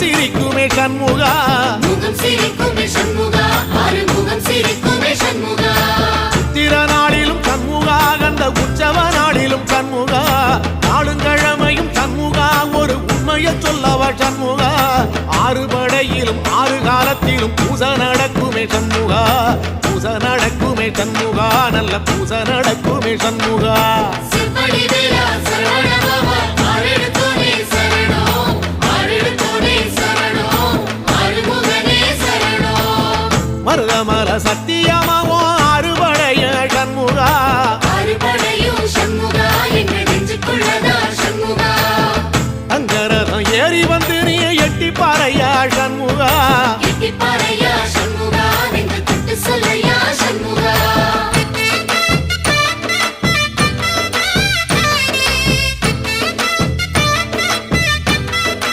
சிரிக்குமே சண்முகா முகம் சிரிக்குமே சண்முகா ஆறுமுகம் சிரிக்குமே சண்முகா சித்திர நாளிலும் சண்முகா கந்த உற்சவ நாளிலும் சண்முகா நாளுங்கிழமையும் சண்முகா ஒரு உண்மையை சொல்லவா சண்முகா ஆறு படையிலும் ஆறு காலத்திலும் பூசை நடக்குமே சண்முகா பூசை நடக்குமே சண்முகா நல்ல பூசை நடக்குமே சண்முகா சிற்படி வீரா சரவண பவா ஆறெடுத்தோனே சரணம் ஆறெடுத்தோனே சரணம் ஆறுமுகனே சரணம் மருதமர சத்தியமாவோ அறுபடைய சண்முகா அறுபடையும் சண்முகா எங்க நெஞ்சுக்குள்ளதா சண்முகா அங்கரதம் ஏறி வந்து நீ எட்டி பாறையா சண்முகா எட்டி பாறையா சண்முகா நெஞ்சு தொட்டு சொல்லையா